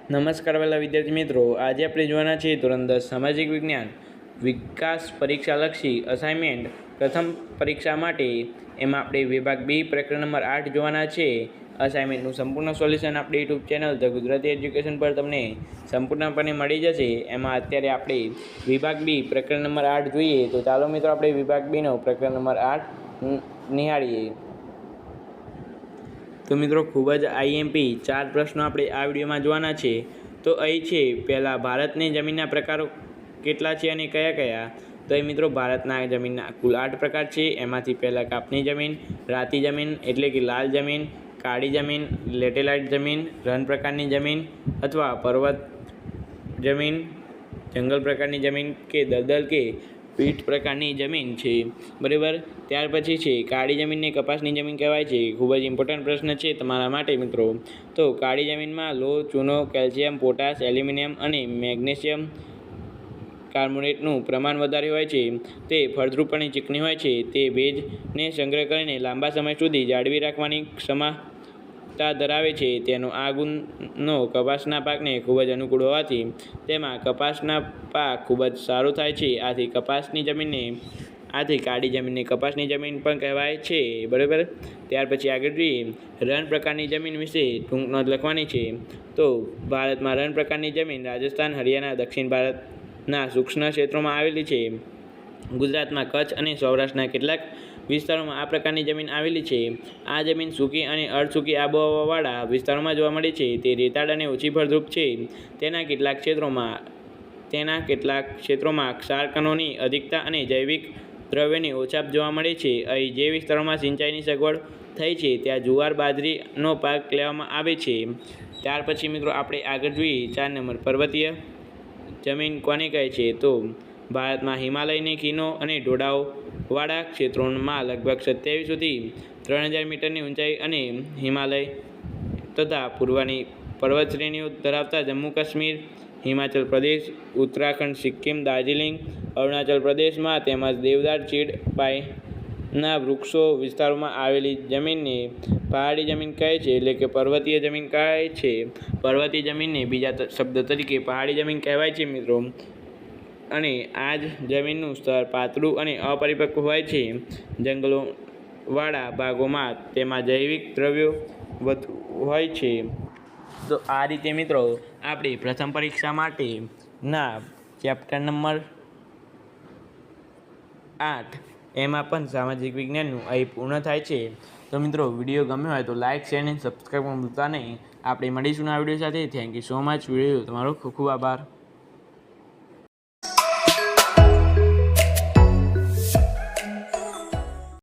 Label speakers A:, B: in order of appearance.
A: નમસ્કાર વાલા વિદ્યાર્થી મિત્રો, આજે આપણે જોવાના છીએ ધોરણ 10 સામાજિક વિજ્ઞાન વિકાસ પરીક્ષાલક્ષી અસાઇનમેન્ટ પ્રથમ પરીક્ષા માટે. એમાં આપણે વિભાગ બી પ્રકરણ નંબર 8 જોવાના છે. અસાઇનમેન્ટનું સંપૂર્ણ સોલ્યુશન આપણી YouTube channel the Gujarati education પર તમને સંપૂર્ણપણે મળી જશે. એમાં અત્યારે આપણે વિભાગ બી પ્રકરણ નંબર 8 જોઈએ. તો ચાલો મિત્રો આપણે વિભાગ બીનો પ્રકરણ નંબર 8 નિહાળીએ. તો મિત્રો ખૂબ જ આઈએમપી 4 પ્રશ્નો આપણે આ વિડીયોમાં જોવાના છે. તો અહીં છે પહેલાં, ભારતની જમીનના પ્રકારો કેટલા છે અને કયા કયા? તો એ મિત્રો ભારતના જમીનના કુલ 8 પ્રકાર છે. એમાંથી પહેલાં કાપની જમીન, રાતી જમીન એટલે કે લાલ જમીન, કાળી જમીન, લેટેલાઇટ જમીન, રન પ્રકારની જમીન અથવા પર્વત જમીન, જંગલ પ્રકારની જમીન કે દલદલ કે પીઠ પ્રકારની જમીન છે. બરાબર. ત્યાર પછી છે કાળી જમીનને કપાસની જમીન કહેવાય છે. ખૂબ જ ઇમ્પોર્ટન્ટ પ્રશ્ન છે તમારા માટે મિત્રો. તો કાળી જમીનમાં લોહ, ચૂનો, કેલ્શિયમ, પોટાશ, એલ્યુમિનિયમ અને મેગ્નેશિયમ કાર્બોનેટનું પ્રમાણ વધારે હોય છે. તે ફળદ્રુપ અને ચીકણી હોય છે. તે ભેજને સંગ્રહ કરીને લાંબા સમય સુધી જાળવી રાખવાની ક્ષમતા ધરાવે છે. તેનો આ ગુણનો કપાસના પાકને ખૂબ જ અનુકૂળ હોવાથી તેમાં કપાસના પાક ખૂબ જ સારું થાય છે. આથી કાળી જમીનને કપાસની જમીન પણ કહેવાય છે. બરાબર. ત્યાર પછી આગળ જોઈએ, રણ પ્રકારની જમીન વિશે ટૂંક નોંધ લખવાની છે. તો ભારતમાં રણ પ્રકારની જમીન રાજસ્થાન, હરિયાણા, દક્ષિણ ભારતના સૂક્ષ્મ ક્ષેત્રોમાં આવેલી છે. ગુજરાતમાં કચ્છ અને સૌરાષ્ટ્રના કેટલાક વિસ્તારોમાં આ પ્રકારની જમીન આવેલી છે. આ જમીન સૂકી અને અર્ધસૂકી આબોહવાવાળા વિસ્તારોમાં જોવા મળે છે. તે રેતાળ અને ઓછી ફળદ્રુપ છે. તેના કેટલાક ક્ષેત્રોમાં ક્ષાર કણોની અધિકતા અને જૈવિક દ્રવ્યની ઓછાપ જોવા મળે છે. અહીં જે વિસ્તારોમાં સિંચાઈની સગવડ થઈ છે ત્યાં જુવાર, બાજરીનો પાક લેવામાં આવે છે. ત્યાર પછી મિત્રો આપણે આગળ જોઈએ 4 નંબર, પર્વતીય જમીન કોને કહે છે? તો ભારતમાં હિમાલયની ખીણો અને ઢોળાવવાળા ક્ષેત્રોમાં લગભગ 2700થી 3000 મીટરની ઊંચાઈ અને હિમાલય તથા પૂર્વની પર્વતશ્રેણીઓ ધરાવતા જમ્મુ કાશ્મીર, હિમાચલ પ્રદેશ, ઉત્તરાખંડ, સિક્કિમ, દાર્જિલિંગ, અરુણાચલ પ્રદેશમાં તેમજ દેવદાર, ચીડ, પાઇનના વૃક્ષો વિસ્તારોમાં આવેલી જમીનને પહાડી જમીન કહે છે, એટલે કે પર્વતીય જમીન કહે છે. પર્વતીય જમીનને બીજા શબ્દ તરીકે પહાડી જમીન કહેવાય છે મિત્રો. અને આ જ જમીનનું સ્તર પાતળું અને અપરિપક્વ હોય છે. જંગલોવાળા ભાગોમાં તેમાં જૈવિક દ્રવ્યો વધુ હોય છે. તો આ રીતે મિત્રો આપણી પ્રથમ પરીક્ષા માટેના ચેપ્ટર નંબર 8 એમાં પણ સામાજિક વિજ્ઞાનનું અહીં પૂર્ણ થાય છે. તો મિત્રો વિડીયો ગમ્યો હોય તો લાઇક, શેર અને સબસ્ક્રાઈબ ભૂલતા નહીં. આપણે મળીશું આ વિડીયો સાથે. Thank you so much. Video તમારો ખૂબ ખૂબ આભાર.